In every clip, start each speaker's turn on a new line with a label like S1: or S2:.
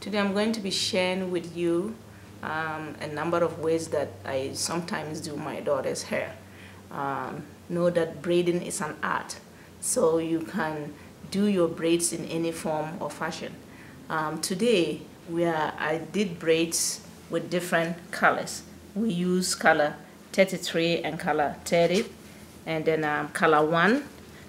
S1: Today I'm going to be sharing with you a number of ways that I sometimes do my daughter's hair. Know that braiding is an art, so you can do your braids in any form or fashion. Today I did braids with different colors. We use color 33 and color 30 and then color 1,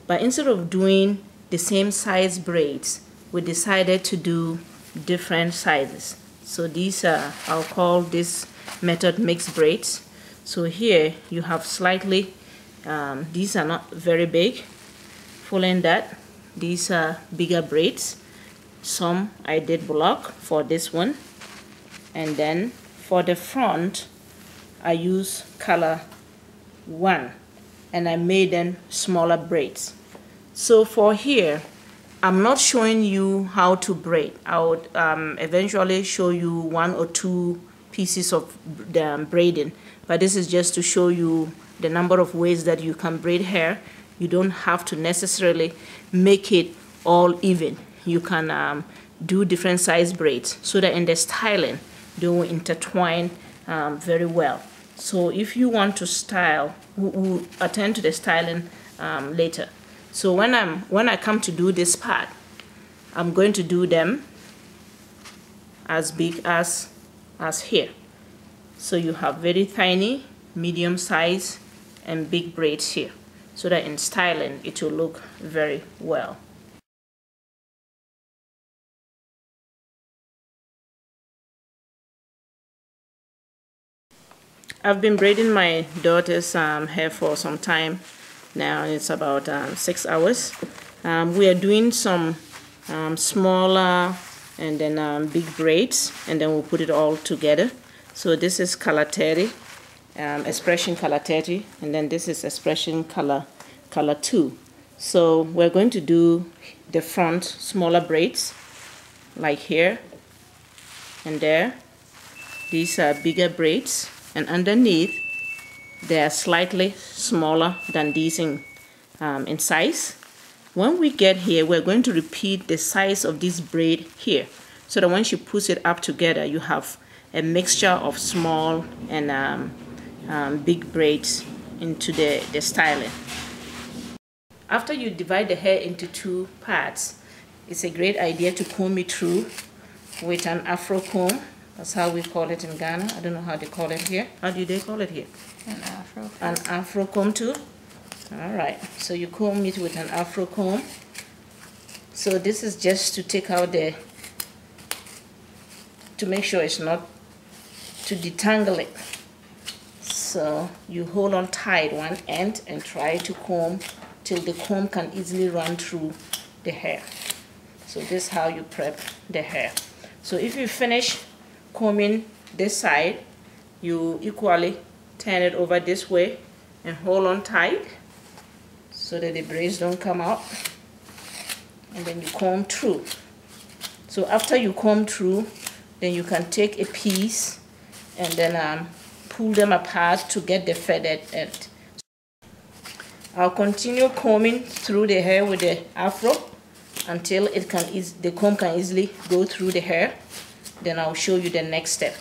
S1: but instead of doing the same size braids, we decided to do different sizes. So these are, I'll call this method mixed braids. So here you have slightly, these are not very big. Following that, these are bigger braids. Some I did block for this one, and then for the front I use color 1 and I made them smaller braids. So for here, I'm not showing you how to braid. I would eventually show you 1 or 2 pieces of braiding, but this is just to show you the number of ways that you can braid hair. You don't have to necessarily make it all even. You can do different size braids so that in the styling they will intertwine very well. So if you want to style, we'll attend to the styling later. So when I come to do this part, I'm going to do them as big as here. So you have very tiny, medium size, and big braids here, so that in styling it will look very well. I've been braiding my daughter's hair for some time now. It's about 6 hours. We are doing some smaller and then big braids, and then we'll put it all together. So this is color 30, expression color 30, and then this is expression color 2. So we're going to do the front smaller braids like here and there. These are bigger braids, and underneath they are slightly smaller than these in size. When we get here, we're going to repeat the size of this braid here, so that when she puts it up together, you have a mixture of small and big braids into the styling. After you divide the hair into 2 parts, it's a great idea to comb it through with an afro comb. That's how we call it in Ghana. I don't know how they call it here. How do they call it here?
S2: An afro comb.
S1: An afro comb too? Alright, so you comb it with an afro comb. So this is just to take out to make sure it's not, to detangle it. So you hold on tight one end and try to comb till the comb can easily run through the hair. So this is how you prep the hair. So if you finish combing this side, you equally turn it over this way and hold on tight so that the braids don't come out, and then you comb through. So after you comb through, then you can take a piece and then pull them apart to get the feathered end. I'll continue combing through the hair with the afro until the comb can easily go through the hair. Then I'll show you the next step.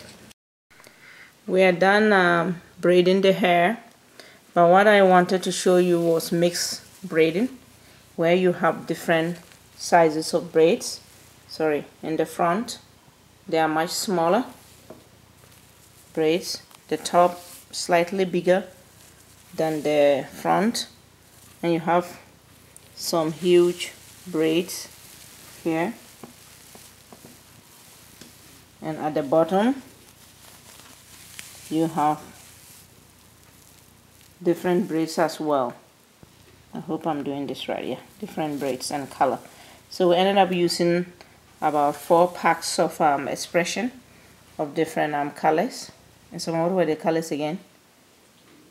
S1: We are done braiding the hair, but what I wanted to show you was mixed braiding, where you have different sizes of braids. Sorry, in the front they are much smaller braids, the top slightly bigger than the front, and you have some huge braids here, and at the bottom you have different braids as well. I hope I'm doing this right. Yeah, different braids and color. So we ended up using about 4 packs of expression of different colors. And so what were the colors again?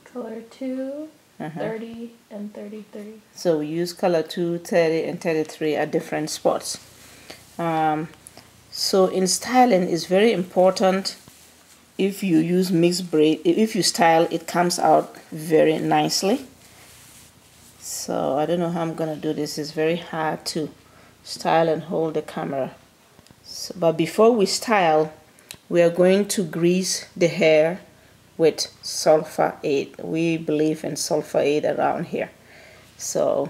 S2: Color 2, 30, and 33.
S1: So we use color 2, 30, and 33 at different spots. So in styling, it's very important. If you use mixed braid, if you style, it comes out very nicely. So I don't know how I'm gonna do this. It's very hard to style and hold the camera. So, but before we style, we are going to grease the hair with sulfur 8. We believe in sulfur 8 around here. So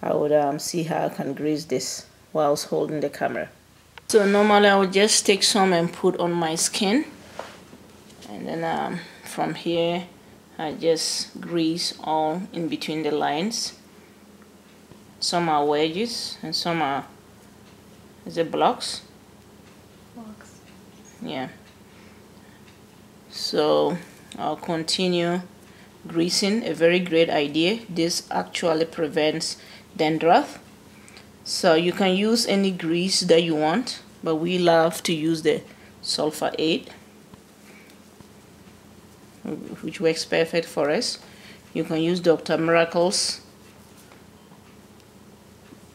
S1: I would see how I can grease this whilst holding the camera. So normally I would just take some and put on my skin, and then from here I just grease all in between the lines. Some are wedges and some are, is it blocks?
S2: Blocks.
S1: Yeah. So I'll continue greasing. A very great idea. This actually prevents dandruff. So you can use any grease that you want, but we love to use the sulfur 8, which works perfect for us. You can use Dr. Miracle's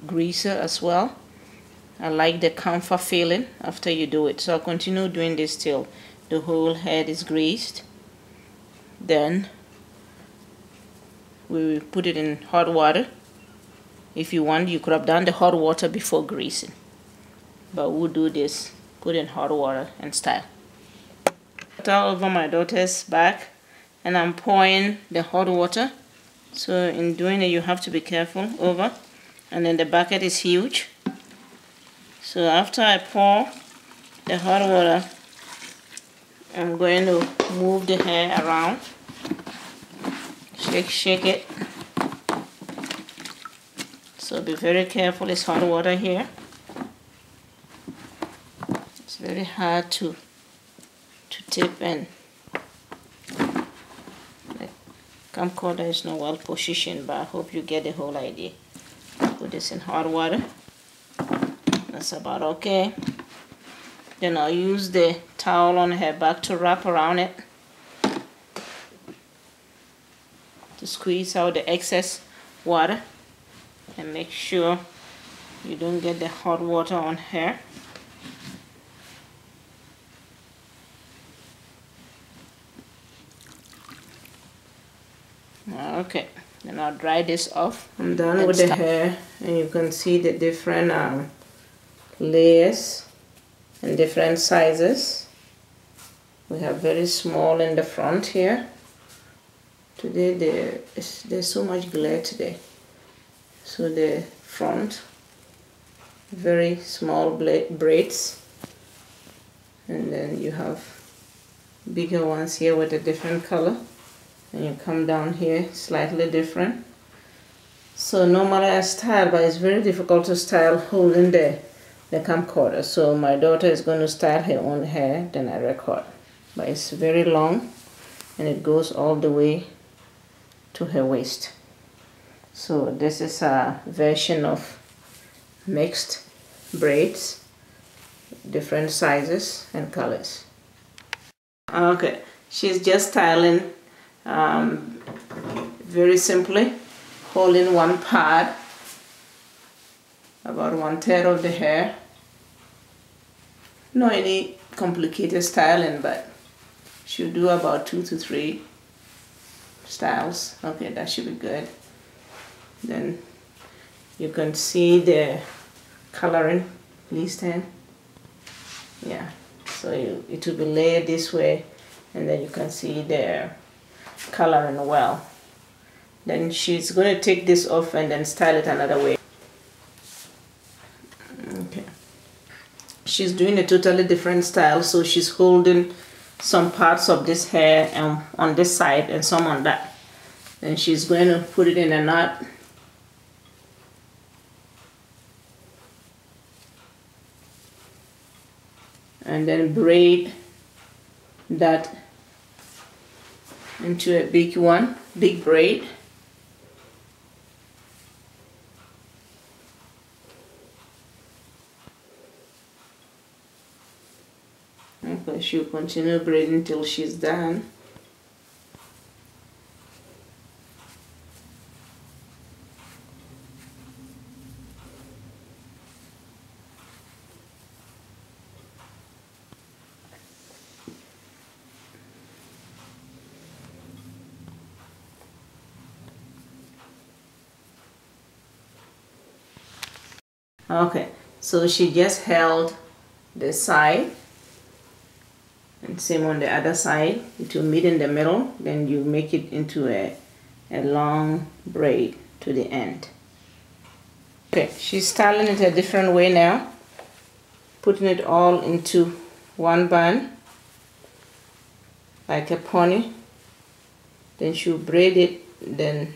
S1: greaser as well. I like the comfort feeling after you do it. So I'll continue doing this till the whole head is greased. Then we will put it in hot water. If you want, you could have done the hot water before greasing, but we'll do this, put in hot water and style. All over my daughter's back, and I'm pouring the hot water. So in doing it, you have to be careful over, and then the bucket is huge. So after I pour the hot water, I'm going to move the hair around, shake it. So be very careful, it's hot water here. It's very hard to tip, and the camcorder is not well positioned, but I hope you get the whole idea. Put this in hot water. That's about okay. Then I'll use the towel on her back to wrap around it to squeeze out the excess water. And make sure you don't get the hot water on her. Okay, then I'll dry this off. I'm done with the hair, and you can see the different layers and different sizes. We have very small in the front here. Today there's so much glare today. So the front, very small braids, and then you have bigger ones here with a different color, and you come down here slightly different. So normally I style, but it's very difficult to style holding the camcorder. So my daughter is going to style her own hair, then I record. But it's very long, and it goes all the way to her waist. So this is a version of mixed braids, different sizes and colors. Okay, she's just styling very simply, holding one part, about 1/3 of the hair. Not any complicated styling, but she'll do about 2 to 3 styles. Okay, that should be good. Then you can see the coloring. Please stand. Yeah, so it will be layered this way, and then you can see the coloring well. Then she's going to take this off and then style it another way. Okay, she's doing a totally different style. So she's holding some parts of this hair and on this side and some on that. Then she's going to put it in a knot. And then braid that into a big braid. Okay, she'll continue braiding until she's done. Okay, so she just held this side, and same on the other side. It will meet in the middle, then you make it into a long braid to the end. Okay, she's styling it a different way now, putting it all into one bun like a pony. Then she'll braid it, then